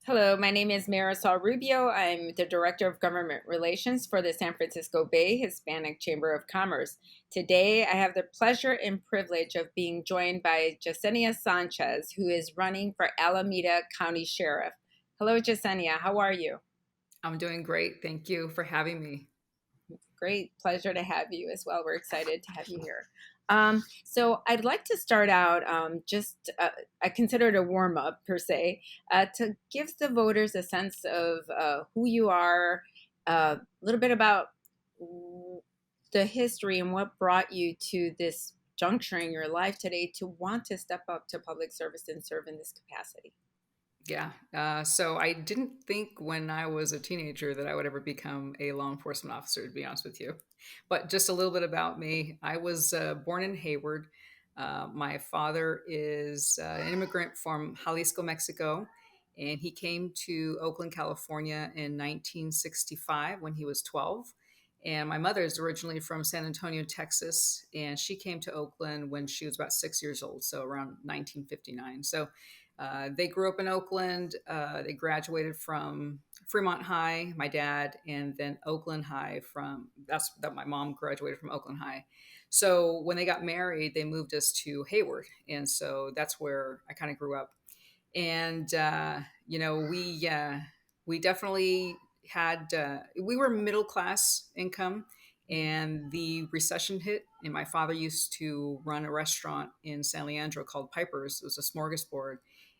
Hello, my name is Marisol Rubio. I'm the Director of Government Relations for the San Francisco Bay Hispanic Chamber of Commerce. Today, I have the pleasure and privilege of being joined by Yesenia Sanchez, who is running for Alameda County Sheriff. Hello, Yesenia. How are you? I'm doing great. Thank you for having me. Great pleasure to have you as well. We're excited to have you here. So I'd like to start out I consider it a warm up per se, to give the voters a sense of who you are, a little bit about the history and what brought you to this juncture in your life today to want to step up to public service and serve in this capacity. Yeah. So I didn't think when I was a teenager that I would ever become a law enforcement officer, to be honest with you. But just a little bit about me. I was born in Hayward. My father is an immigrant from Jalisco, Mexico, and he came to Oakland, California in 1965 when he was 12. And my mother is originally from San Antonio, Texas, and she came to Oakland when she was about 6 years old, so around 1959. So they grew up in Oakland. They graduated from Fremont High, my dad, and then Oakland High. That my mom graduated from Oakland High. So when they got married, they moved us to Hayward, and so that's where I kind of grew up. And we definitely had we were middle class income, and the recession hit. And my father used to run a restaurant in San Leandro called Piper's. It was a smorgasbord,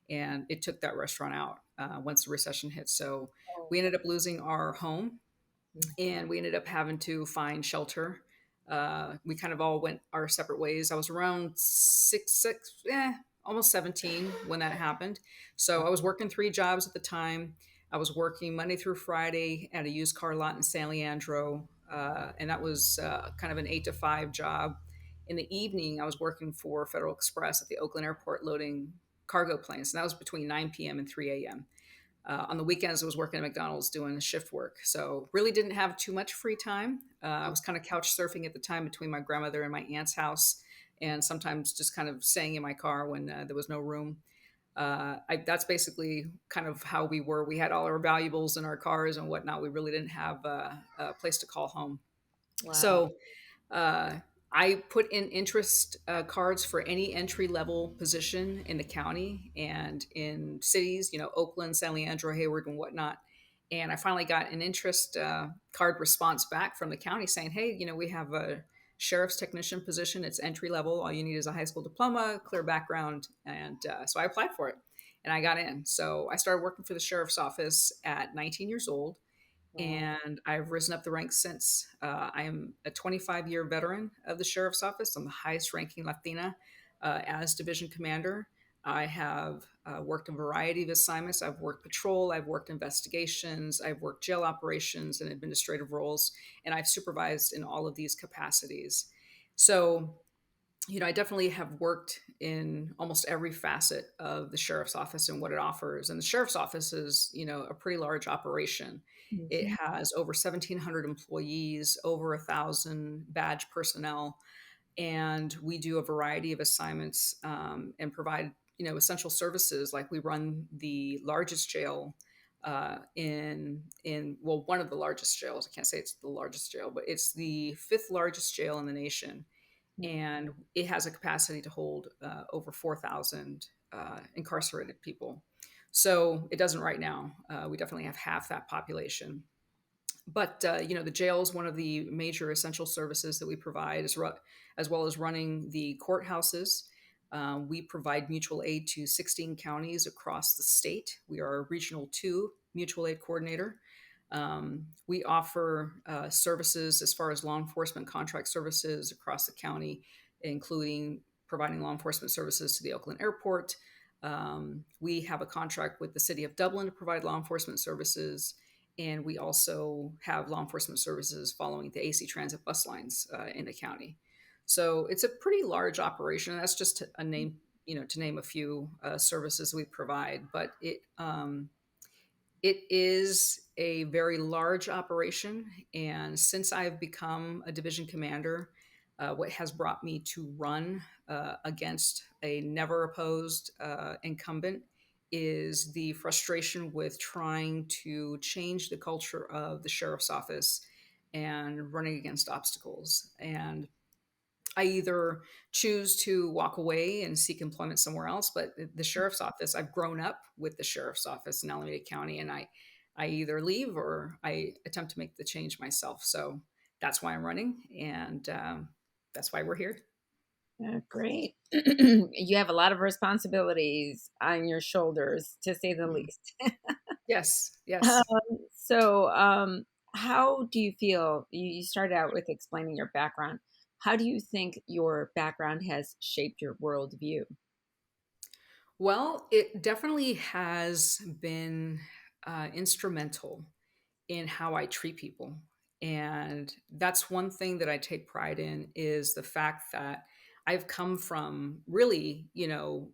and it took that restaurant out once the recession hit. So Oh. we ended up losing our home, and we ended up having to find shelter. We kind of all went our separate ways. I was around almost 17 when that happened. So I was working three jobs at the time. I was working Monday through Friday at a used car lot in San Leandro, and that was kind of an 8 to 5 job. In the evening, I was working for Federal Express at the Oakland Airport loading cargo planes, and that was between 9 p.m. and 3 a.m. On the weekends, I was working at McDonald's doing shift work. So really didn't have too much free time. I was kind of couch surfing at the time between my grandmother and my aunt's house, and sometimes just kind of staying in my car when there was no room. That's basically kind of how we were. We had all our valuables in our cars and whatnot. We really didn't have a place to call home. Wow. So uh, I put in interest cards for any entry level position in the county and in cities, Oakland, San Leandro, Hayward, and whatnot. And I finally got an interest card response back from the county saying, hey, we have a sheriff's technician position. It's entry level. All you need is a high school diploma, clear background. And so I applied for it and I got in. So I started working for the sheriff's office at 19 years old, Wow. and I've risen up the ranks since. I am a 25-year veteran of the sheriff's office. I'm the highest ranking Latina as division commander. I have worked a variety of assignments. I've worked patrol, I've worked investigations, I've worked jail operations and administrative roles, and I've supervised in all of these capacities. So, I definitely have worked in almost every facet of the sheriff's office and what it offers. And the sheriff's office is, a pretty large operation. It Mhm. has over 1,700 employees, over 1,000 badge personnel, and we do a variety of assignments and provide, essential services. Like we run the largest jail in one of the largest jails. I can't say it's the largest jail, but it's the fifth largest jail in the nation, and it has a capacity to hold over 4,000 incarcerated people. So it doesn't right now. We definitely have half that population. But the jail is one of the major essential services that we provide, as well as running the courthouses. We provide mutual aid to 16 counties across the state. We are a Regional 2 mutual aid coordinator. We offer services as far as law enforcement contract services across the county, including providing law enforcement services to the Oakland Airport. We have a contract with the city of Dublin to provide law enforcement services, and we also have law enforcement services following the AC Transit bus lines in the county. So it's a pretty large operation. That's just a name, to name a few services we provide. But it is a very large operation. And since I've become a division commander, what has brought me to run against a never opposed incumbent is the frustration with trying to change the culture of the sheriff's office and running against obstacles. And I either choose to walk away and seek employment somewhere else, but the sheriff's office, I've grown up with the sheriff's office in Alameda County, and I either leave or I attempt to make the change myself. So that's why I'm running, and that's why we're here. Great. You have a lot of responsibilities on your shoulders, to say the Mhm. least. Yes, Um, yes. so, how do you feel? You started out with explaining your background. How do you think your background has shaped your worldview? Well, it definitely has been instrumental in how I treat people. And that's one thing that I take pride in is the fact that I've come from really,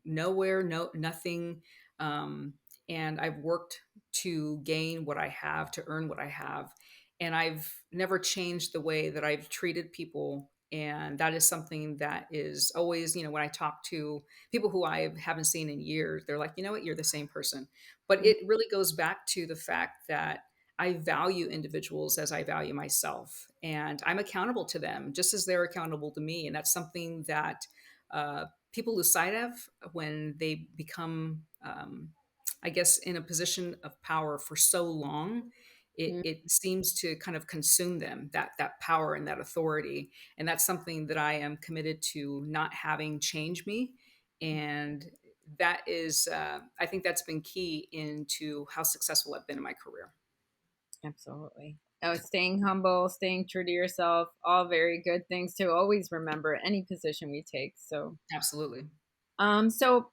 nowhere, nothing. Um, and I've worked to gain what I have, to earn what I have. And I've never changed the way that I've treated people. And that is something that is always, when I talk to people who I haven't seen in years, they're like, you know what, you're the same person. But it really goes back to the fact that I value individuals as I value myself, and I'm accountable to them just as they're accountable to me. And that's something that people lose sight of when they become, I guess, in a position of power for so long. It seems to kind of consume them, that power and that authority. And that's something that I am committed to not having change me. And that is, I think that's been key into how successful I've been in my career. Absolutely. Oh, staying humble, staying true to yourself, all very good things to always remember any position we take. Absolutely. So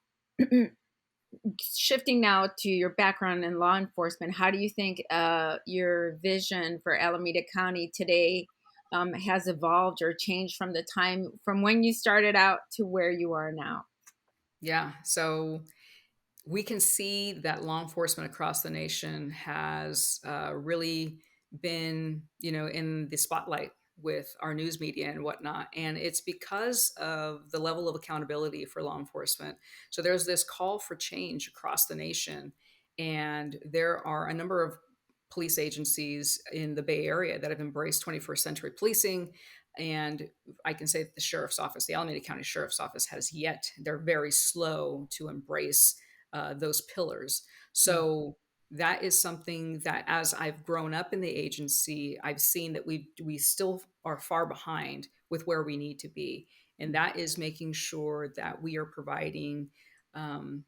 shifting now to your background in law enforcement, how do you think your vision for Alameda County today has evolved or changed from the time from when you started out to where you are now? Yeah. So we can see that law enforcement across the nation has really been, in the spotlight with our news media and whatnot. And it's because of the level of accountability for law enforcement. So there's this call for change across the nation. And there are a number of police agencies in the Bay Area that have embraced 21st century policing. And I can say that the sheriff's office, the Alameda County Sheriff's Office, has yet, they're very slow to embrace those pillars. Mm, So that is something that, as I've grown up in the agency, I've seen that we still are far behind with where we need to be, and that is making sure that we are providing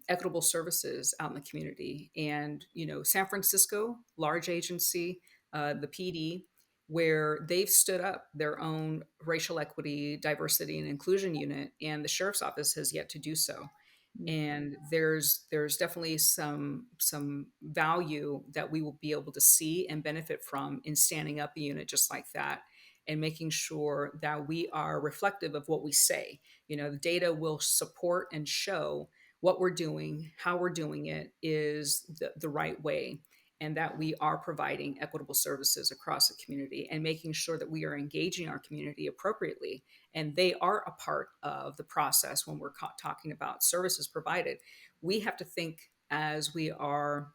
equitable services out in the community. And San Francisco, large agency, the PD, where they've stood up their own racial equity, diversity, and inclusion unit, and the sheriff's office has yet to do so. mm, And there's definitely some value that we will be able to see and benefit from in standing up a unit just like that, and making sure that we are reflective of what we say. The data will support and show what we're doing, how we're doing it is the right way, and that we are providing equitable services across the community and making sure that we are engaging our community appropriately, and they are a part of the process when we're talking about services provided. We have to think as we are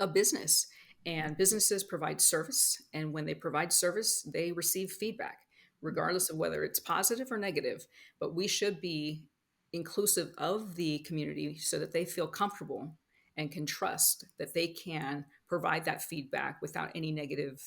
a business, and businesses provide service, and when they provide service they receive feedback, regardless of whether it's positive or negative. But we should be inclusive of the community so that they feel comfortable and can trust that they can provide that feedback without any negative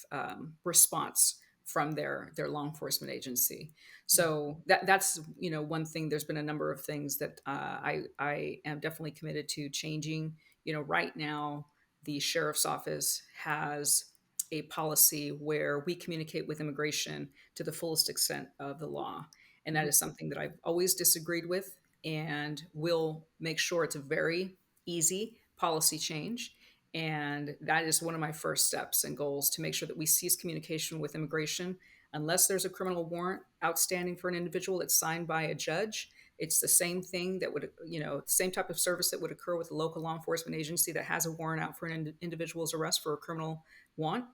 response from their law enforcement agency. So that's one thing. There's been a number of things that I am definitely committed to changing. Right now the sheriff's office has a policy where we communicate with immigration to the fullest extent of the law. And that mm, is something that I've always disagreed with, and will make sure it's a very easy policy change. And that is one of my first steps and goals, to make sure that we cease communication with immigration unless there's a criminal warrant outstanding for an individual that's signed by a judge. It's the same thing that would, same type of service that would occur with a local law enforcement agency that has a warrant out for an individual's arrest for a criminal want.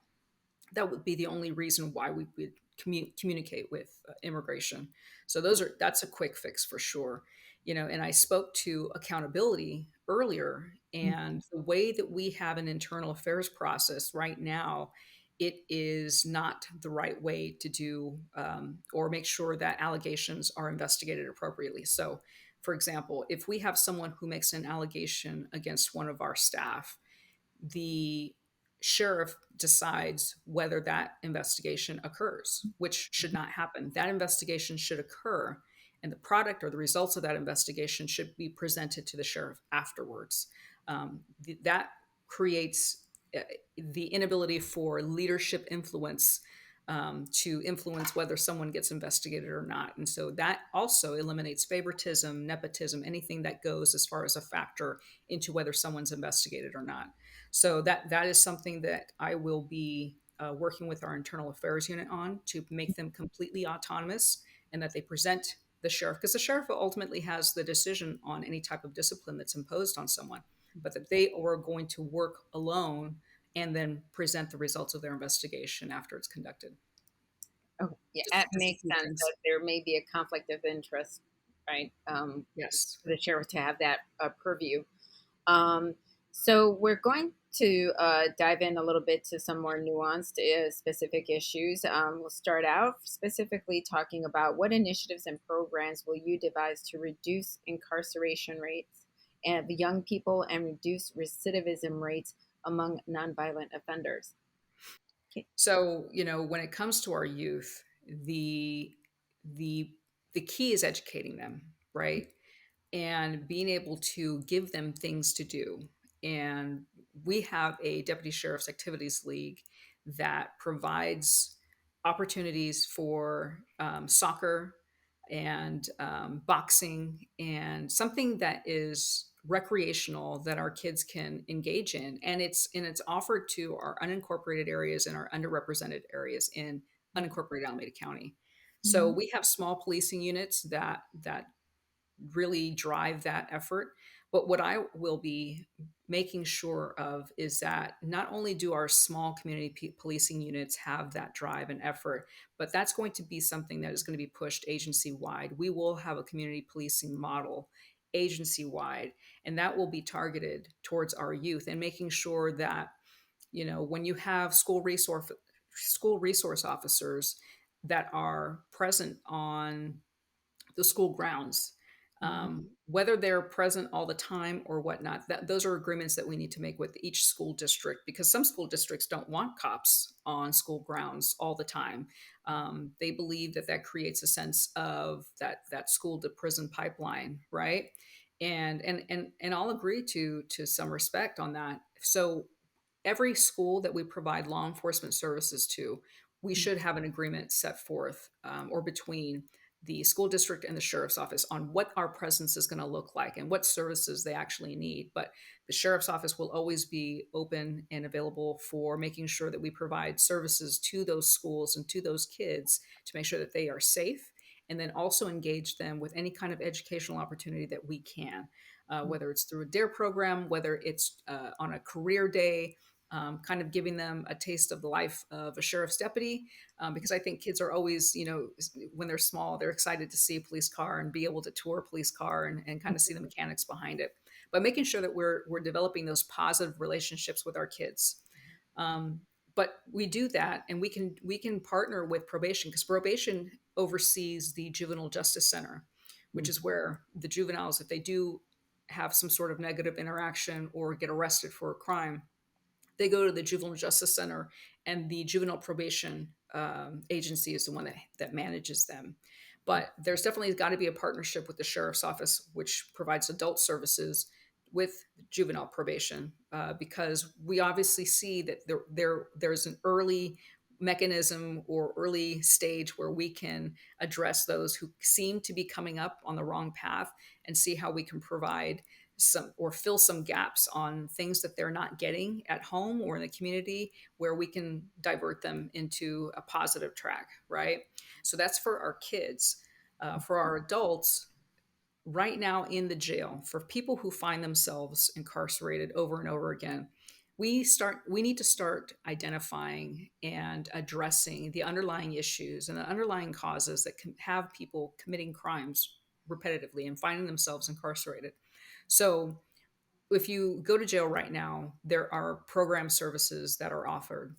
That would be the only reason why we would communicate with immigration. So that's a quick fix for sure. And I spoke to accountability earlier. And the way that we have an internal affairs process right now, it is not the right way to do or make sure that allegations are investigated appropriately. So, for example, if we have someone who makes an allegation against one of our staff, the sheriff decides whether that investigation occurs, which should not happen. That investigation should occur, and the product or the results of that investigation should be presented to the sheriff afterwards. That creates the inability for leadership influence to influence whether someone gets investigated or not. And so that also eliminates favoritism, nepotism, anything that goes as far as a factor into whether someone's investigated or not. So that is something that I will be working with our internal affairs unit on to make them completely autonomous, and that they present the sheriff, because the sheriff ultimately has the decision on any type of discipline that's imposed on someone, but that they are going to work alone and then present the results of their investigation after it's conducted. Okay, yeah, Just, that just a makes few sense things. that there may be a conflict of interest, right? Yes. For the sheriff to have that purview. Um, so we're going to dive in a little bit to some more nuanced, specific issues. We'll start out specifically talking about what initiatives and programs will you devise to reduce incarceration rates of young people and reduce recidivism rates among nonviolent offenders. Okay. So, when it comes to our youth, the the the key is educating them, right? And being able to give them things to do. And we have a Deputy Sheriff's Activities League that provides opportunities for soccer and boxing, and something that is recreational that our kids can engage in, and it's offered to our unincorporated areas and our underrepresented areas in unincorporated Alameda County. So Mhm. we have small policing units that really drive that effort. But what I will be making sure of is that not only do our small community policing units have that drive and effort, but that's going to be something that is going to be pushed agency wide. We will have a community policing model agency wide, and that will be targeted towards our youth, and making sure that, when you have school resource officers that are present on the school grounds, Mhm. whether they're present all the time or whatnot. Those are agreements that we need to make with each school district, because some school districts don't want cops on school grounds all the time. They believe that that creates a sense of that school to prison pipeline, right? And I'll agree to some respect on that. So every school that we provide law enforcement services to, we should have an agreement set forth, or between the school district and the sheriff's office, on what our presence is going to look like and what services they actually need. But the sheriff's office will always be open and available for making sure that we provide services to those schools and to those kids to make sure that they are safe, and then also engage them with any kind of educational opportunity that we can, whether it's through a DARE program, whether it's on a career day, kind of giving them a taste of the life of a sheriff's deputy, because I think kids are always, when they're small, they're excited to see a police car and be able to tour a police car, and kind of see the mechanics behind it. But making sure that we're developing those positive relationships with our kids. Um, but we do that, and we can partner with probation, because probation oversees the juvenile justice center, which Mhm. is where the juveniles, if they do have some sort of negative interaction or get arrested for a crime, they go to the juvenile justice center, and the juvenile probation agency is the one that manages them. But there's definitely got to be a partnership with the sheriff's office, which provides adult services with juvenile probation, because we obviously see that there's an early mechanism or early stage where we can address those who seem to be coming up on the wrong path, and see how we can provide some or fill some gaps on things that they're not getting at home or in the community, where we can divert them into a positive track, right? So that's for our kids. For our adults, right now in the jail, for people who find themselves incarcerated over and over again, we need to start identifying and addressing the underlying issues and the underlying causes that can have people committing crimes repetitively and finding themselves incarcerated. So if you go to jail right now, there are program services that are offered,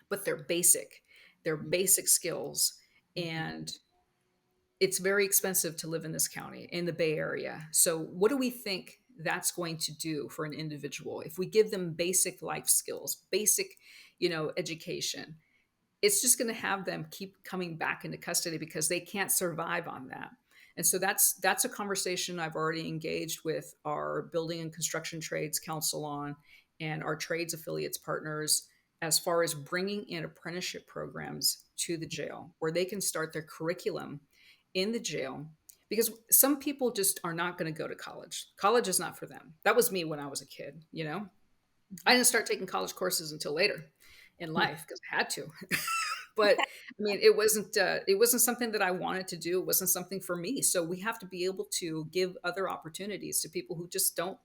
but they're basic skills. Mhm. And it's very expensive to live in this county, in the Bay Area. So what do we think that's going to do for an individual if we give them basic life skills, basic, education? It's just going to have them keep coming back into custody because they can't survive on that. And so that's a conversation I've already engaged with our building and construction trades council on, and our trades affiliates partners, as far as bringing in apprenticeship programs to the jail where they can start their curriculum in the jail, because some people just are not going to go to college. College is not for them. That was me when I was a kid. I didn't start taking college courses until later in life because I had to. But I mean, it wasn't something that I wanted to do. It wasn't something for me. So we have to be able to give other opportunities to people who just don't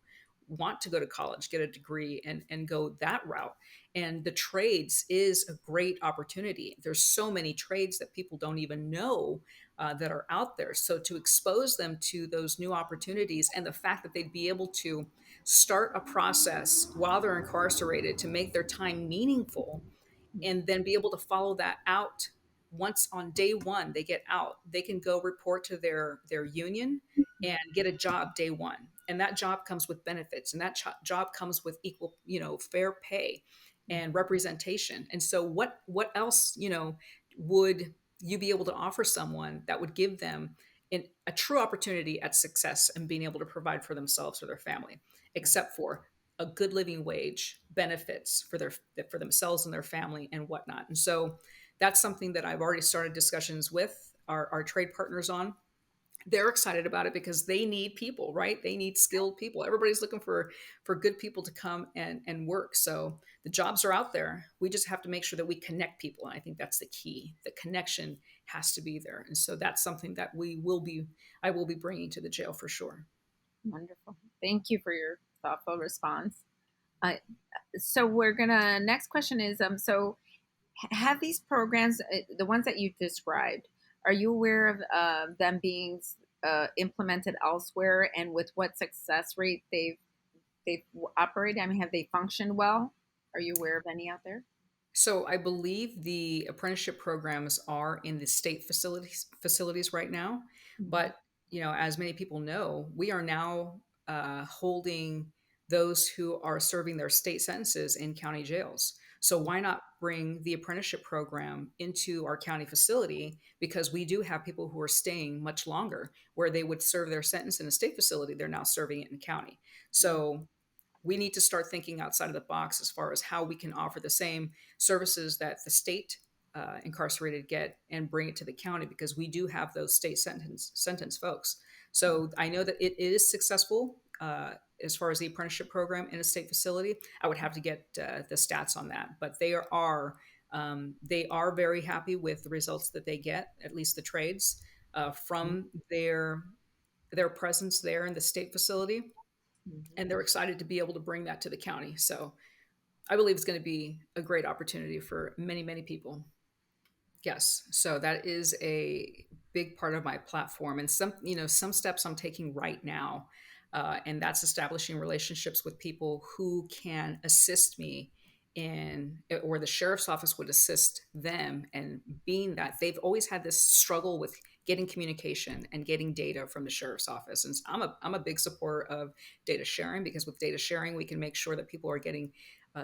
want to go to college, get a degree, and go that route. And the trades is a great opportunity. There's so many trades that people don't even know that are out there. So to expose them to those new opportunities, and the fact that they'd be able to start a process while they're incarcerated to make their time meaningful, and then be able to follow that out. Once on day one they get out, they can go report to their union and get a job day one, and that job comes with benefits, and that job comes with equal, fair pay and representation. And so what else, would you be able to offer someone that would give them a true opportunity at success and being able to provide for themselves or their family, except for a good living wage, benefits for themselves and their family and whatnot. And so that's something that I've already started discussions with our trade partners on. They're excited about it because they need people, right? They need skilled people. Everybody's looking for good people to come and work. So the jobs are out there. We just have to make sure that we connect people. And I think that's the key. The connection has to be there. And so that's something that I will be bringing to the jail for sure. Wonderful. Thank you for your thoughtful response. Uh, so we're gonna next question is so have these programs, the ones that you described, are you aware of them being implemented elsewhere, and with what success rate they've operated? I mean, have they functioned well? Are you aware of any out there? So I believe the apprenticeship programs are in the state facilities right now. Mhm. But as many people know, we are now holding those who are serving their state sentences in county jails. So why not bring the apprenticeship program into our county facility? Because we do have people who are staying much longer, where they would serve their sentence in a state facility. They're now serving it in county. So we need to start thinking outside of the box as far as how we can offer the same services that the state incarcerated get and bring it to the county, because we do have those state sentence folks. So I know that it is successful as far as the apprenticeship program in a state facility. I would have to get the stats on that, but they are very happy with the results that they get, at least the trades, from their presence there in the state facility, Mhm. and they're excited to be able to bring that to the county. So I believe it's going to be a great opportunity for many, many people. Yes. So that is a big part of my platform, and some steps I'm taking right now. And that's establishing relationships with people who can assist me in, or the sheriff's office would assist them. And being that they've always had this struggle with getting communication and getting data from the sheriff's office. And I'm a big supporter of data sharing, because with data sharing, we can make sure that people are getting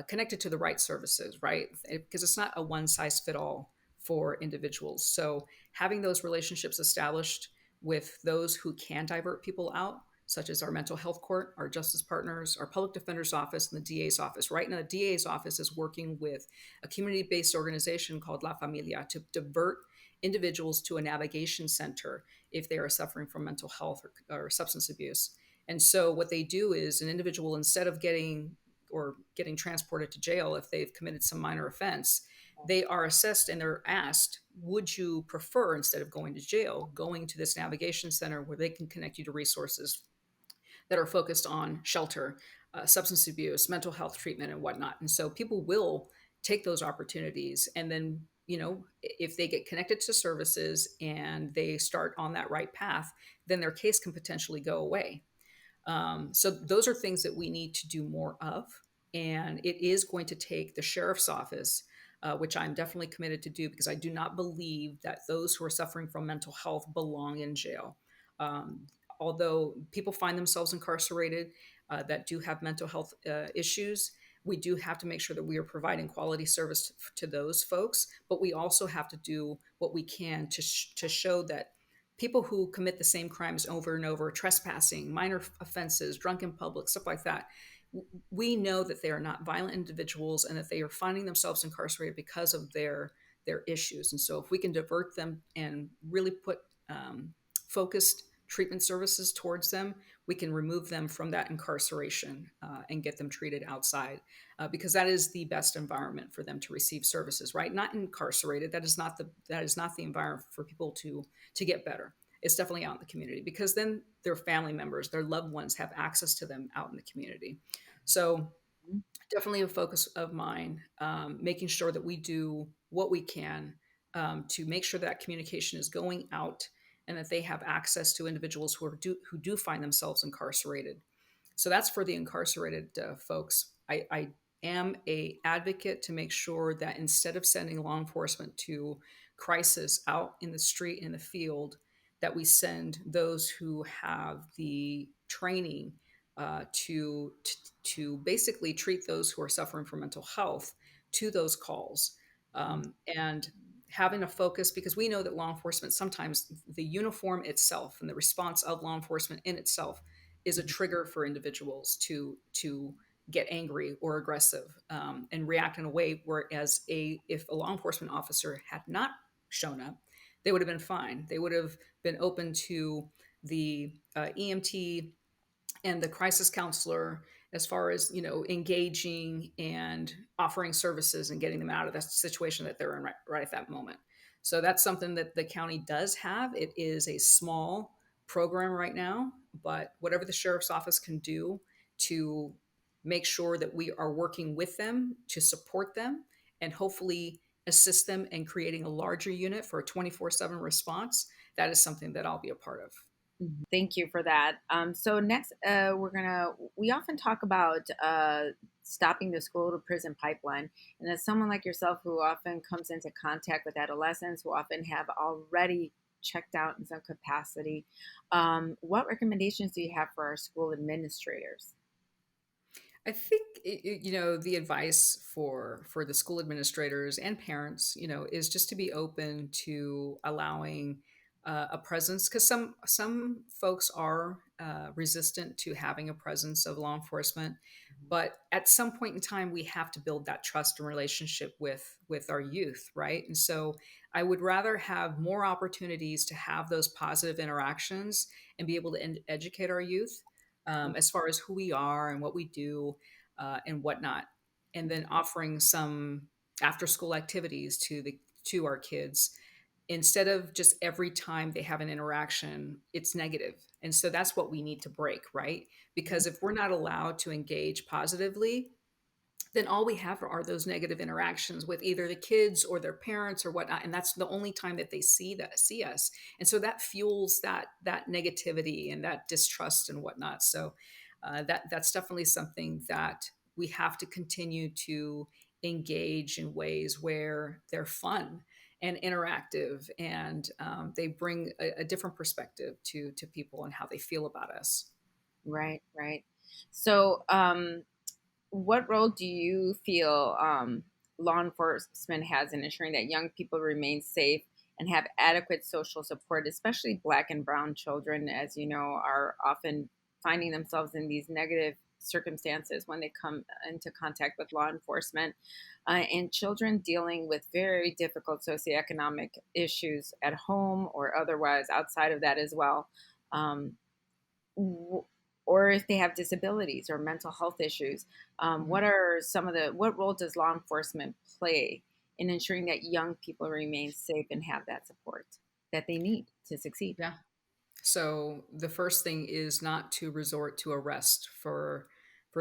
connected to the right services, right? Because it's not a one size fit all for individuals. So having those relationships established with those who can divert people out, such as our mental health court, our justice partners, our public defender's office, and the DA's office. Right now, the DA's office is working with a community-based organization called La Familia to divert individuals to a navigation center if they are suffering from mental health or substance abuse. And so what they do is, an individual, instead of getting transported to jail if they've committed some minor offense, they are assessed and they're asked, would you prefer, instead of going to jail, going to this navigation center where they can connect you to resources that are focused on shelter, substance abuse, mental health treatment, and whatnot. And so people will take those opportunities. And then, if they get connected to services and they start on that right path, then their case can potentially go away. So those are things that we need to do more of. And it is going to take the sheriff's office, which I'm definitely committed to do, because I do not believe that those who are suffering from mental health belong in jail. Um, Although people find themselves incarcerated that do have mental health issues, we do have to make sure that we are providing quality service to those folks. But we also have to do what we can to show that people who commit the same crimes over and over, trespassing, minor offenses, drunk in public, stuff like that, we know that they are not violent individuals and that they are finding themselves incarcerated because of their issues. And so if we can divert them and really put focused treatment services towards them, we can remove them from that incarceration and get them treated outside, because that is the best environment for them to receive services. Right? Not incarcerated. That is not the environment for people to get better. It's definitely out in the community, because then their family members, their loved ones have access to them out in the community. So definitely a focus of mine, making sure that we do what we can to make sure that communication is going out and that they have access to individuals who do find themselves incarcerated. So that's for the incarcerated folks. I am a advocate to make sure that instead of sending law enforcement to crisis out in the street, in the field, that we send those who have the training to basically treat those who are suffering from mental health to those calls, and having a focus, because we know that law enforcement, sometimes the uniform itself and the response of law enforcement in itself is a trigger for individuals to get angry or aggressive, and react in a way, whereas if a law enforcement officer had not shown up, they would have been fine. They would have been open to the EMT and the crisis counselor, as far as engaging and offering services and getting them out of that situation that they're in right at that moment. So that's something that the county does have. It is a small program right now, but whatever the sheriff's office can do to make sure that we are working with them to support them and hopefully assist them in creating a larger unit for a 24/7 response, that is something that I'll be a part of. Thank you for that. So next, we often talk about stopping the school to prison pipeline. And as someone like yourself who often comes into contact with adolescents who often have already checked out in some capacity, what recommendations do you have for our school administrators? I think the advice for the school administrators and parents, is just to be open to allowing a presence, because some folks are resistant to having a presence of law enforcement, but at some point in time we have to build that trust and relationship with our youth, right? And so I would rather have more opportunities to have those positive interactions and be able to educate our youth, as far as who we are and what we do, and whatnot, and then offering some after school activities to our kids, instead of just every time they have an interaction it's negative. And so that's what we need to break, right? Because if we're not allowed to engage positively, then all we have are those negative interactions with either the kids or their parents or whatnot, and that's the only time that they see us. And so that fuels that negativity and that distrust and whatnot. So that's definitely something that we have to continue to engage in ways where they're fun and interactive, and they bring a different perspective to people and how they feel about us. Right, right. So, what role do you feel law enforcement has in ensuring that young people remain safe and have adequate social support, especially Black and Brown children, as you know, are often finding themselves in these negative circumstances when they come into contact with law enforcement, and children dealing with very difficult socioeconomic issues at home or otherwise outside of that as well. Um, w- or if they have disabilities or mental health issues. Mhm. What are some of the what role does law enforcement play in ensuring that young people remain safe and have that support that they need to succeed? Yeah. So the first thing is not to resort to arrest for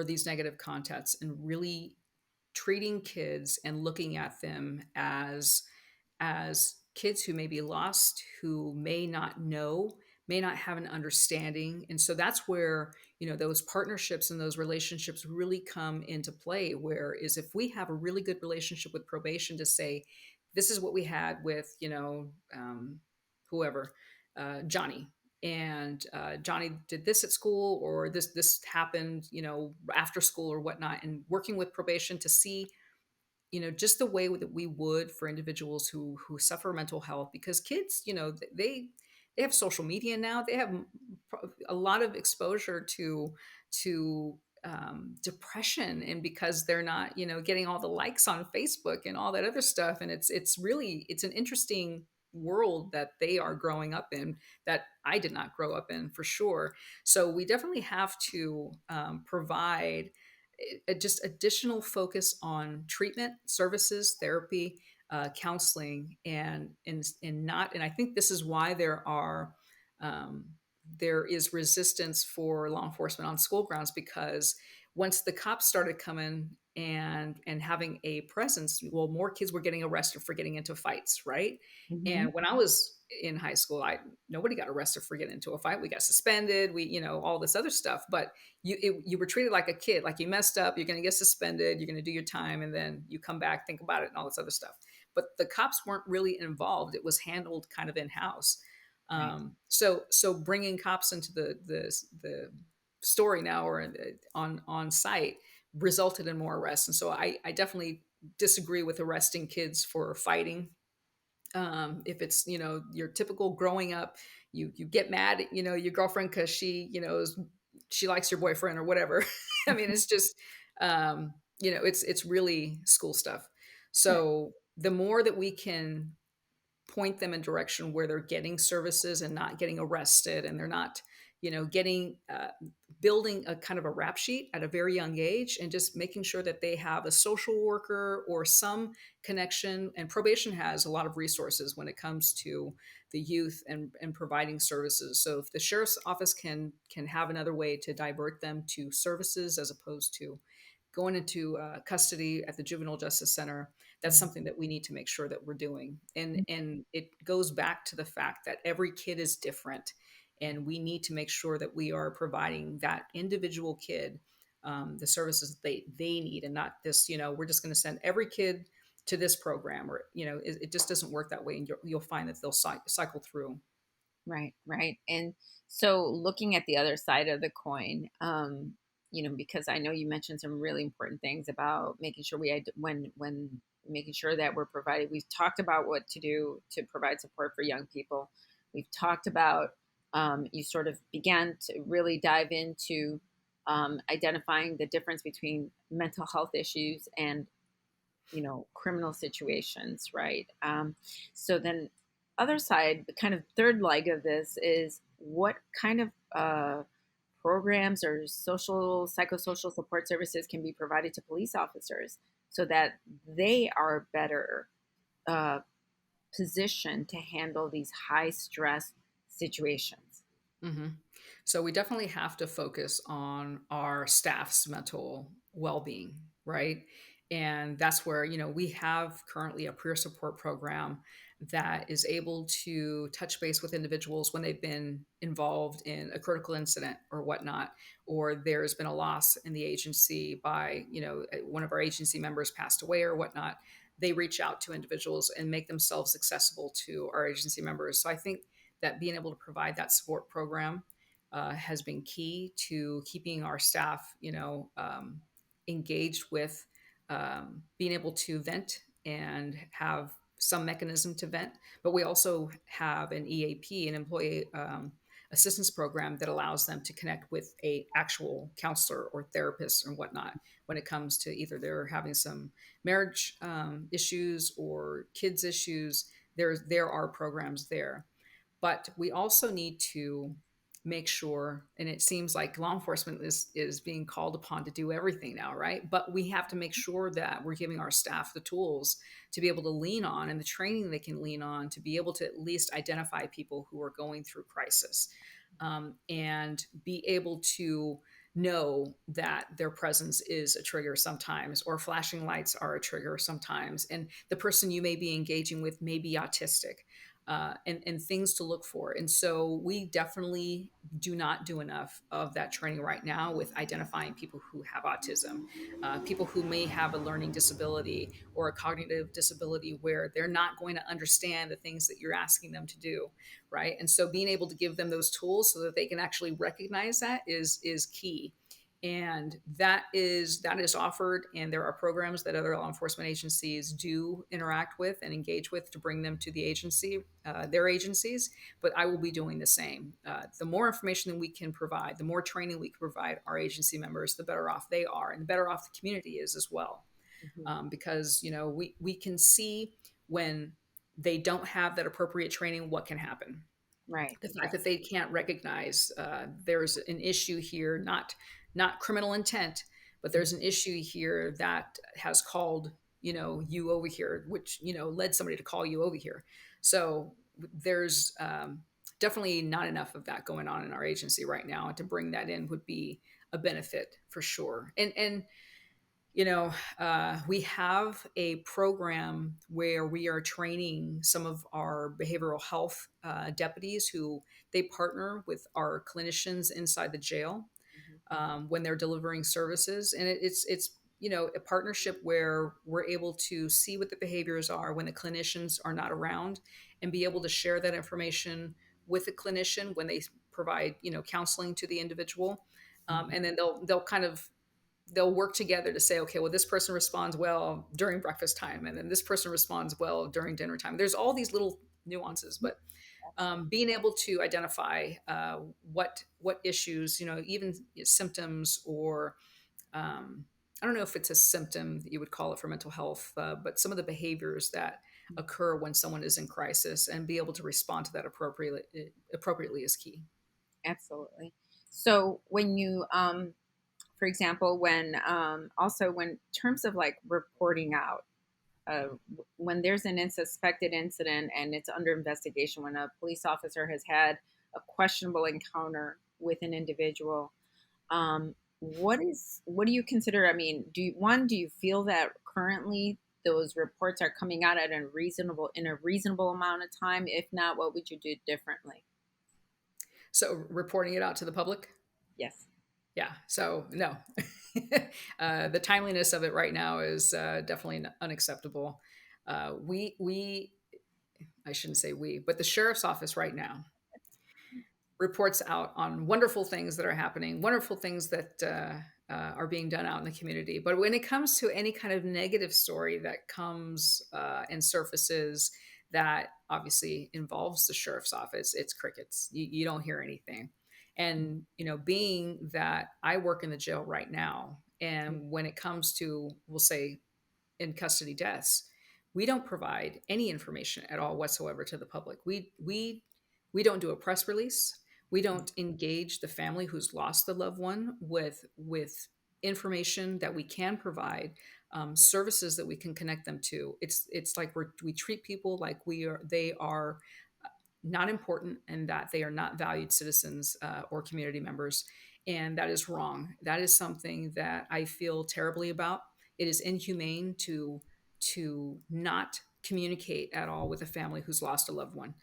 these negative contexts, and really treating kids and looking at them as kids who may be lost, who may not know, may not have an understanding. And so that's where, those partnerships and those relationships really come into play. Whereas if we have a really good relationship with probation to say, this is what we had with, whoever, Johnny. And Johnny did this at school, or this happened, after school or whatnot, and working with probation to see, just the way that we would for individuals who suffer mental health, because kids, they have social media now. They have a lot of exposure to depression, and because they're not, getting all the likes on Facebook and all that other stuff, and it's an interesting world that they are growing up in, that I did not grow up in, for sure. So we definitely have to provide just additional focus on treatment services, therapy, counseling, and I think this is why um, there is resistance for law enforcement on school grounds, because once the cops started coming and having a presence, well, more kids were getting arrested for getting into fights, right? Hmm. And when I was in high school, I nobody got arrested for getting into a fight. We got suspended, all this other stuff, but you were treated like a kid, like you messed up, you're going to get suspended, you're going to do your time, and then you come back, think about it, and all this other stuff. But the cops weren't really involved. It was handled kind of in house. Right. So bringing cops into the story now, or on site, resulted in more arrests. And so I definitely disagree with arresting kids for fighting. If it's, your typical growing up, you get mad at, your girlfriend because she likes your boyfriend or whatever. I mean, it's just, it's really school stuff. Yeah. So the more that we can point them in direction where they're getting services and not getting arrested, and they're not, getting building a kind of a rap sheet at a very young age, and just making sure that they have a social worker or some connection. And probation has a lot of resources when it comes to the youth, and providing services. So if the sheriff's office can have another way to divert them to services, as opposed to going into custody at the juvenile justice center, that's something that we need to make sure that we're doing. And it goes back to the fact that every kid is different, and we need to make sure that we are providing that individual kid the services they need, and not this, we're just going to send every kid to this program, or it just doesn't work that way, and you'll find that they'll cycle through. Right, right. And so looking at the other side of the coin, because I know you mentioned some really important things about making sure when making sure that we're provided. We've talked about what to do to provide support for young people. We've talked about, you sort of began to really dive into identifying the difference between mental health issues and criminal situations, right? So then other side, the kind of third leg of this is what kind of programs or social psychosocial support services can be provided to police officers so that they are better uh, positioned to handle these high stress situations. hmm So we definitely have to focus on our staff's mental well-being, right? And that's where, we have currently a peer support program that is able to touch base with individuals when they've been involved in a critical incident or whatnot, or there's been a loss in the agency by, one of our agency members passed away or whatnot. They reach out to individuals and make themselves accessible to our agency members. So I think that being able to provide that support program has been key to keeping our staff, engaged with being able to vent and have some mechanism to vent. But we also have an EAP, an employee assistance program, that allows them to connect with a actual counselor or therapist and whatnot, when it comes to either they're having some marriage issues or kids issues. There are programs there. But we also need to make sure, and it seems like law enforcement is being called upon to do everything now, right? But we have to make sure that we're giving our staff the tools to be able to lean on, and the training they can lean on, to be able to at least identify people who are going through crisis, and be able to know that their presence is a trigger sometimes, or flashing lights are a trigger sometimes, and the person you may be engaging with may be autistic. and things to look for. And so we definitely do not do enough of that training right now with identifying people who have autism, people who may have a learning disability or a cognitive disability where they're not going to understand the things that you're asking them to do, right? And so being able to give them those tools so that they can actually recognize that is key. And that is offered, and there are programs that other law enforcement agencies do interact with and engage with to bring them to the agency, their agencies. But I will be doing the same. The more information that we can provide, the more training we can provide our agency members, the better off they are, and the better off the community is as well. Mhm. Because we can see when they don't have that appropriate training what can happen. Right. The fact Right. that they can't recognize there's an issue here, not criminal intent, but there's an issue here that has called you over here, which led somebody to call you over here. So there's definitely not enough of that going on in our agency right now, and to bring that in would be a benefit for sure. And we have a program where we are training some of our behavioral health deputies who they partner with our clinicians inside the jail Mhm. when they're delivering services, and it's a partnership where we're able to see what the behaviors are when the clinicians are not around, and be able to share that information with the clinician when they provide counseling to the individual, Mhm. and then they'll work together to say, okay, well, this person responds well during breakfast time, and then this person responds well during dinner time. There's all these little nuances, but being able to identify what issues, even symptoms, or I don't know if it's a symptom that you would call it for mental health, but some of the behaviors that occur when someone is in crisis, and be able to respond to that appropriately is key. Absolutely. So when you, for example, when also when terms of like reporting out, uh, when there's an suspected incident and it's under investigation, when a police officer has had a questionable encounter with an individual, what do you consider? I mean, do you feel that currently those reports are coming out at a reasonable amount of time? If not, what would you do differently? So reporting it out to the public. Yes. Yeah. So no, the timeliness of it right now is definitely unacceptable. We I shouldn't say we, but the sheriff's office right now reports out on wonderful things that are happening, wonderful things that are being done out in the community. But when it comes to any kind of negative story that comes and surfaces that obviously involves the sheriff's office, it's crickets. You don't hear anything. And, being that I work in the jail right now, and when it comes to, we'll say, in custody deaths, we don't provide any information at all whatsoever to the public. We don't do a press release. We don't engage the family who's lost the loved one with information that we can provide, services that we can connect them to. It's like we treat people like they are not important, and that they are not valued citizens or community members. And that is wrong. That is something that I feel terribly about. It is inhumane to not communicate at all with a family who's lost a loved one,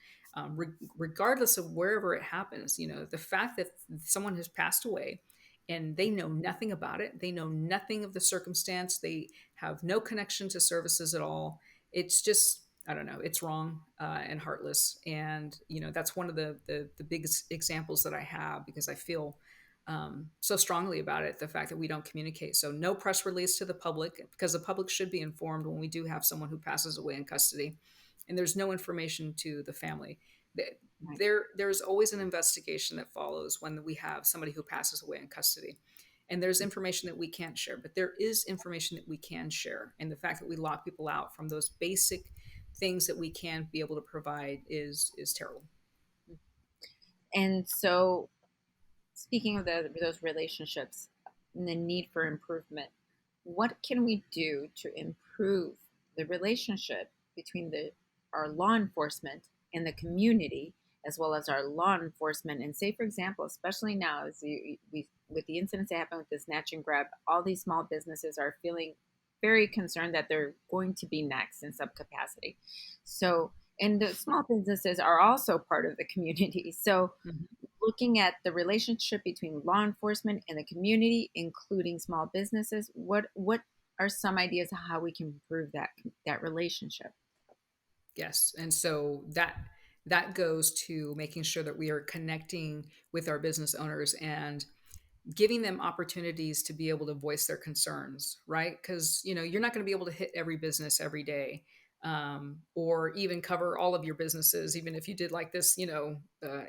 regardless of wherever it happens. The fact that someone has passed away and they know nothing about it, they know nothing of the circumstance, they have no connection to services at all. It's just, I don't know, it's wrong and heartless. And that's one of the biggest examples that I have, because I feel so strongly about it, the fact that we don't communicate. So no press release to the public, because the public should be informed when we do have someone who passes away in custody. And there's no information to the family. Right. There's always an investigation that follows when we have somebody who passes away in custody. And there's information that we can't share, but there is information that we can share. And the fact that we lock people out from those basic things that we can be able to provide is terrible. And so, speaking of those relationships and the need for improvement, what can we do to improve the relationship between our law enforcement and the community, as well as our law enforcement? And say, for example, especially now, with the incidents that happen with the snatch and grab, all these small businesses are feeling very concerned that they're going to be next in some capacity. So, And the small businesses are also part of the community. So, Mhm. looking at the relationship between law enforcement and the community, including small businesses, what are some ideas of how we can improve that relationship? Yes. And so that goes to making sure that we are connecting with our business owners and giving them opportunities to be able to voice their concerns, right? Because you're not going to be able to hit every business every day, or even cover all of your businesses, even if you did like this,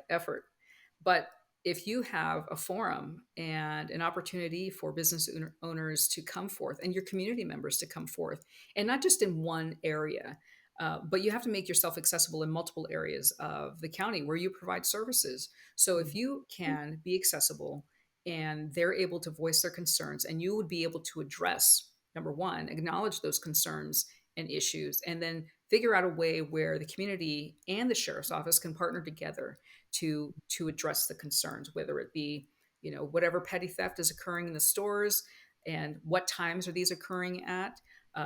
effort. But if you have a forum and an opportunity for business owners to come forth and your community members to come forth, and not just in one area, but you have to make yourself accessible in multiple areas of the county where you provide services. So if you can be accessible and they're able to voice their concerns, and you would be able to address, number one, acknowledge those concerns and issues, and then figure out a way where the community and the sheriff's office can partner together to address the concerns, whether it be whatever petty theft is occurring in the stores and what times are these occurring at.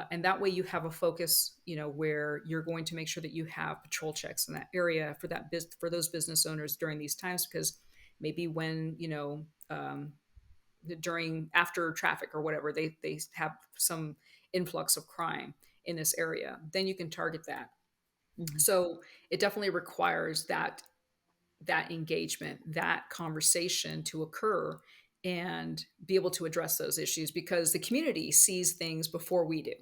And that way you have a focus, where you're going to make sure that you have patrol checks in that area for for those business owners during these times, because maybe when during after traffic or whatever they have some influx of crime in this area, then you can target that. Mhm. So it definitely requires that engagement, that conversation to occur and be able to address those issues, because the community sees things before we do.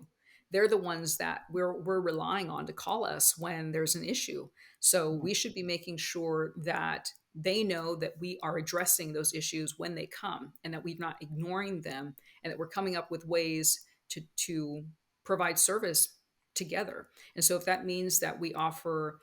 They're the ones that we're relying on to call us when there's an issue. So Mhm. we should be making sure that they know that we are addressing those issues when they come, and that we're not ignoring them, and that we're coming up with ways to provide service together. And so if that means that we offer,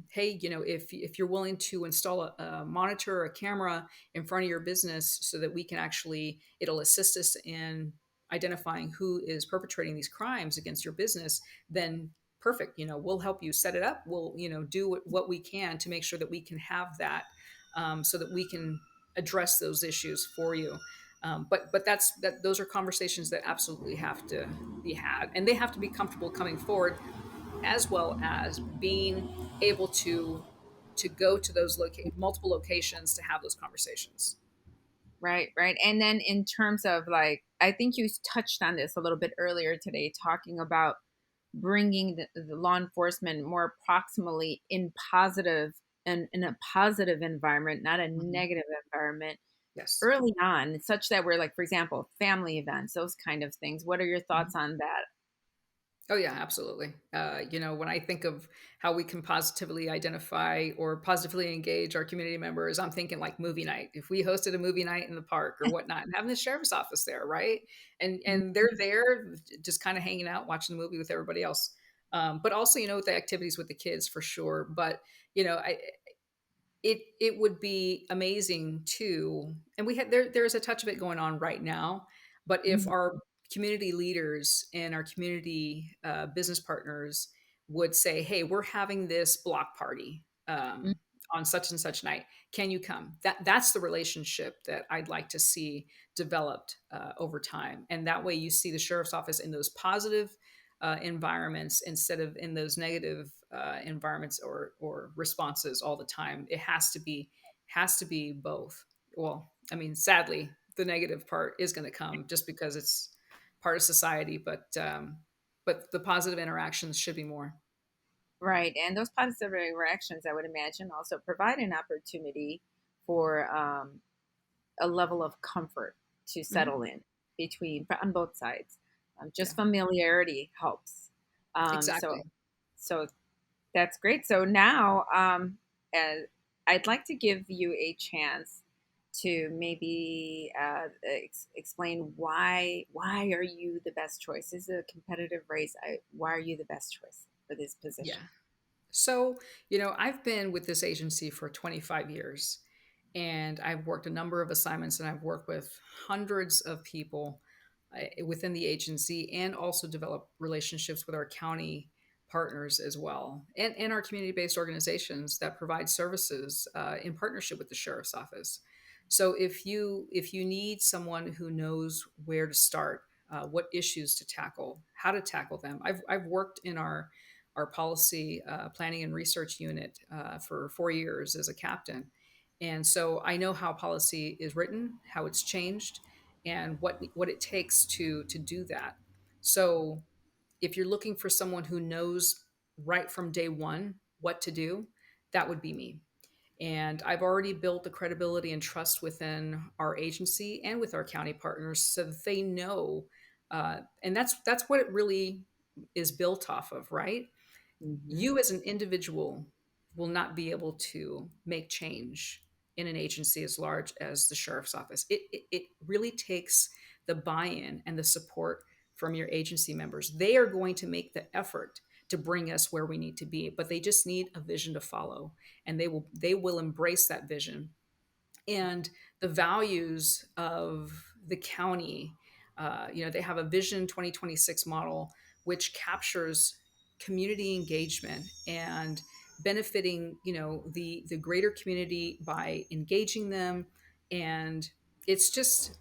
hey, if you're willing to install a monitor or a camera in front of your business so that we can actually, it'll assist us in identifying who is perpetrating these crimes against your business, then perfect. We'll help you set it up. We'll do what we can to make sure that we can have that, so that we can address those issues for you. But those are conversations that absolutely have to be had, and they have to be comfortable coming forward, as well as being able to go to those multiple locations to have those conversations. Right, right. And then in terms of like, I think you touched on this a little bit earlier today, talking about bringing the law enforcement more proximally and in a positive environment, not a Mhm. negative environment Yes. early on, such that we're like, for example, family events, those kind of things. What are your thoughts Mhm. on that? Oh yeah, absolutely. When I think of how we can positively identify or positively engage our community members, I'm thinking like movie night. If we hosted a movie night in the park or whatnot, and having the sheriff's office there, right? And they're there just kind of hanging out, watching the movie with everybody else. But also, with the activities with the kids for sure. But I it would be amazing too, and we had there's a touch of it going on right now, but if Mhm. our community leaders and our community business partners would say, hey, we're having this block party, on such and such night, can you come? That's the relationship that I'd like to see developed over time, and that way you see the sheriff's office in those positive environments instead of in those negative environments or responses all the time. It has to be both. Well, I mean, sadly, the negative part is going to come just because it's part of society, but the positive interactions should be more. Right. And those positive interactions, I would imagine, also provide an opportunity for a level of comfort to Hmm. settle in between on both sides. Just Yeah, familiarity helps. Um, so exactly. so that's great. So now, I'd like to give you a chance to maybe explain why are you the best choice? This is a competitive race. Why are you the best choice for this Yeah. position? So, I've been with this agency for 25 years, and I've worked a number of assignments, and I've worked with hundreds of people within the agency, and also developed relationships with our county partners as well, and our community based organizations that provide services in partnership with the sheriff's office. So if you need someone who knows where to start, what issues to tackle, how to tackle them, I've worked in our our policy planning and research unit for 4 years as a captain. And so I know how policy is written, how it's changed, and what it takes to do that. So if you're looking for someone who knows right from day one what to do, that would be me. And I've already built the credibility and trust within our agency and with our county partners so that they know. And that's what it really is built off of, right? Hmm. You as an individual will not be able to make change in an agency as large as the sheriff's office. It really takes the buy-in and the support from your agency members. They are going to make the effort to bring us where we need to be, but they just need a vision to follow, and they will embrace that vision and the values of the county. They have a Vision 2026 model which captures community engagement and benefiting, the greater community by engaging them. And it's just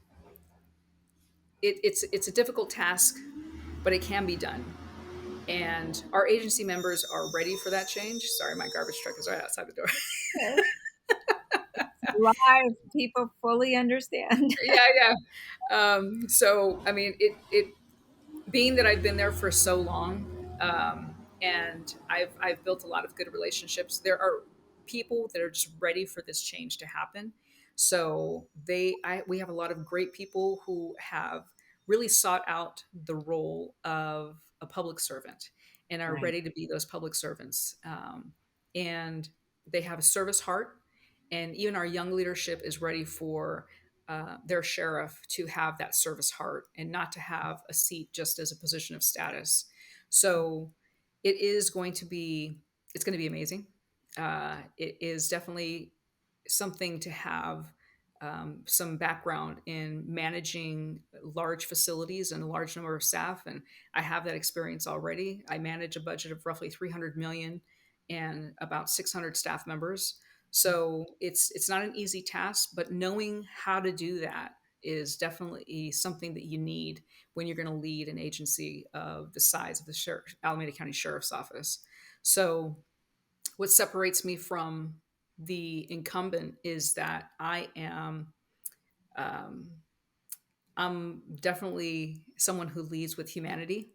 it's a difficult task, but it can be done. And our agency members are ready for that change. Sorry, my garbage truck is right outside the door. Live, people fully understand. Yeah, yeah. So I mean, it being that I've been there for so long, and I've built a lot of good relationships. There are people that are just ready for this change to happen. So we have a lot of great people who have really sought out the role of a public servant and are Right. ready to be those public servants. And they have a service heart, and even our young leadership is ready for their sheriff to have that service heart and not to have a seat just as a position of status. So it's going to be amazing. It is definitely something to have some background in managing large facilities and a large number of staff. And I have that experience already. I manage a budget of roughly 300 million and about 600 staff members. So it's not an easy task, but knowing how to do that is definitely something that you need when you're going to lead an agency of the size of the Alameda County Sheriff's Office. So what separates me from the incumbent is that um, I'm definitely someone who leads with humanity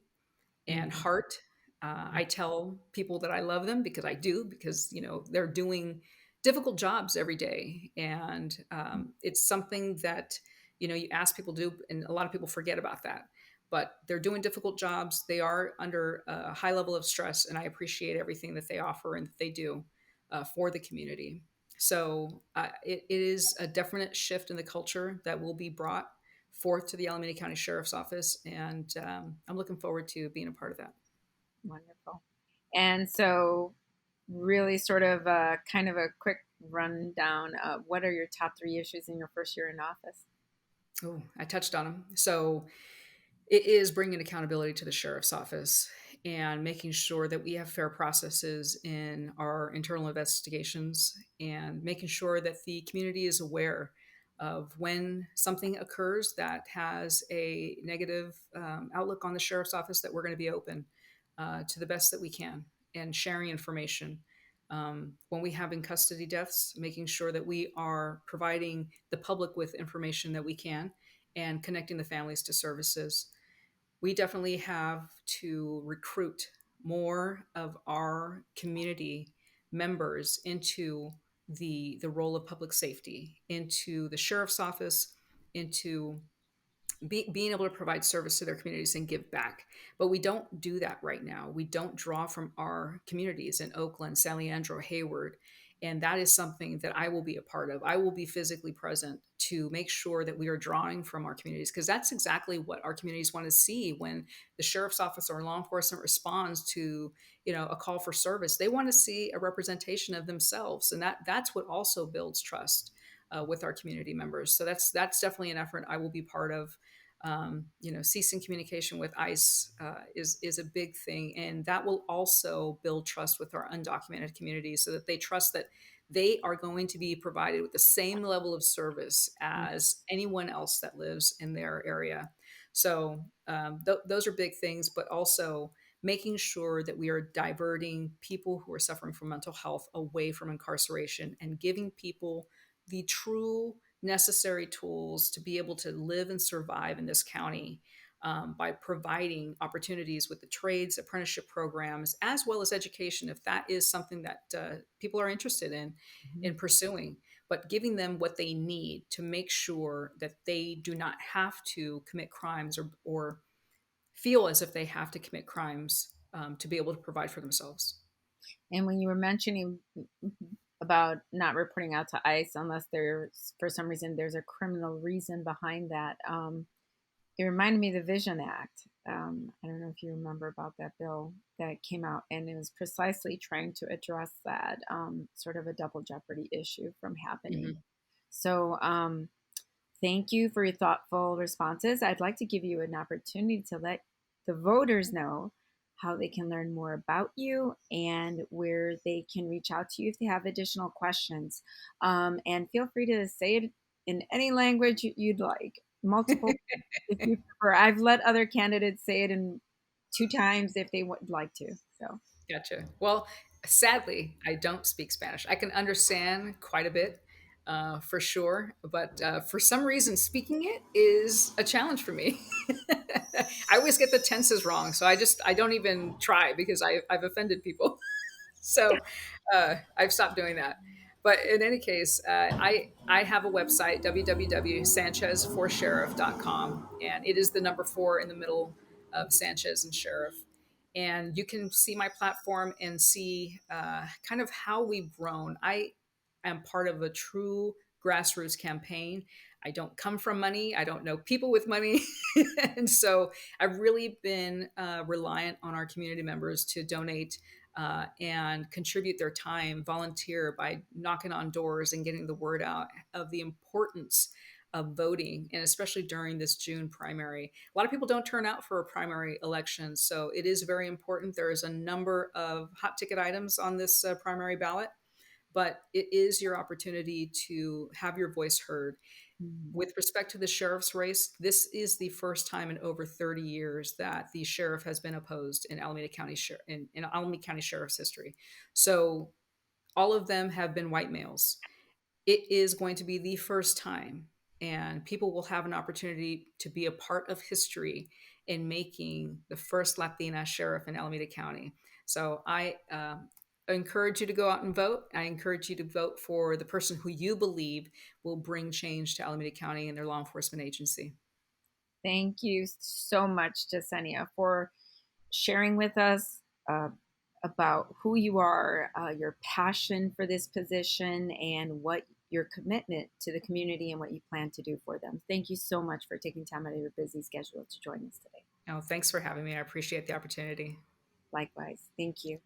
and Mhm. heart. I tell people that I love them because I do, because they're doing difficult jobs every day, and it's something that you ask people to do, and a lot of people forget about that. But they're doing difficult jobs. They are under a high level of stress, and I appreciate everything that they offer and that they do for the community. So it is a definite shift in the culture that will be brought forth to the Alameda County Sheriff's Office, and I'm looking forward to being a part of that. Wonderful. And so, really, sort of kind of a quick rundown of what are your top three issues in your first year in office? Oh, I touched on them. So it is bringing accountability to the sheriff's office and making sure that we have fair processes in our internal investigations and making sure that the community is aware of when something occurs that has a negative outlook on the sheriff's office, that we're going to be open to the best that we can and sharing information. When we have in custody deaths, making sure that we are providing the public with information that we can and connecting the families to services. We definitely have to recruit more of our community members into the role of public safety, into the sheriff's office, into being able to provide service to their communities and give back. But we don't do that right now. We don't draw from our communities in Oakland, San Leandro, Hayward. And that is something that I will be a part of. I will be physically present to make sure that we are drawing from our communities, because that's exactly what our communities want to see when the sheriff's office or law enforcement responds to a call for service. They want to see a representation of themselves, and that's what also builds trust with our community members. So that's definitely an effort I will be part of. Ceasing communication with ICE is a big thing, and that will also build trust with our undocumented communities, so that they trust that they are going to be provided with the same level of service as anyone else that lives in their area. So those are big things, but also making sure that we are diverting people who are suffering from mental health away from incarceration and giving people the true necessary tools to be able to live and survive in this county, by providing opportunities with the trades, apprenticeship programs, as well as education, if that is something that people are interested Mhm. in pursuing, but giving them what they need to make sure that they do not have to commit crimes, or feel as if they have to commit crimes, to be able to provide for themselves. And when you were mentioning about not reporting out to ICE unless there's, for some reason, there's a criminal reason behind that, it reminded me of the Vision Act. I don't know if you remember about that bill that came out, and it was precisely trying to address that sort of a double jeopardy issue from happening. Hmm. So, thank you for your thoughtful responses. I'd like to give you an opportunity to let the voters know how they can learn more about you and where they can reach out to you if they have additional questions. And feel free to say it in any language you'd like, multiple if you prefer. I've let other candidates say it in two times if they would like to. So Gotcha. Well, sadly, I don't speak Spanish. I can understand quite a bit, for sure, but for some reason, speaking it is a challenge for me. I always get the tenses wrong, so I don't even try because I've offended people. So I've stopped doing that. But in any case, I have a website, www.sanchezforsheriff.com, and it is the number 4 in the middle of Sanchez and Sheriff. And you can see my platform and see kind of how we've grown. I am part of a true grassroots campaign. I don't come from money. I don't know people with money. And so I've really been reliant on our community members to donate and contribute their time, volunteer by knocking on doors and getting the word out of the importance of voting, and especially during this June primary. A lot of people don't turn out for a primary election, so it is very important. There is a number of hot ticket items on this primary ballot, but it is your opportunity to have your voice heard. mhm. With respect to the sheriff's race, this is the first time in over 30 years that the sheriff has been opposed in Alameda County in Alameda County Sheriff's history. So all of them have been white males. It is going to be the first time, and people will have an opportunity to be a part of history in making the first Latina sheriff in Alameda County. So I encourage you to go out and vote. I encourage you to vote for the person who you believe will bring change to Alameda County and their law enforcement agency. Thank you so much, Jasenia, for sharing with us about who you are, your passion for this position, and what your commitment to the community and what you plan to do for them. Thank you so much for taking time out of your busy schedule to join us today. Oh, thanks for having me. I appreciate the opportunity. Likewise, thank you.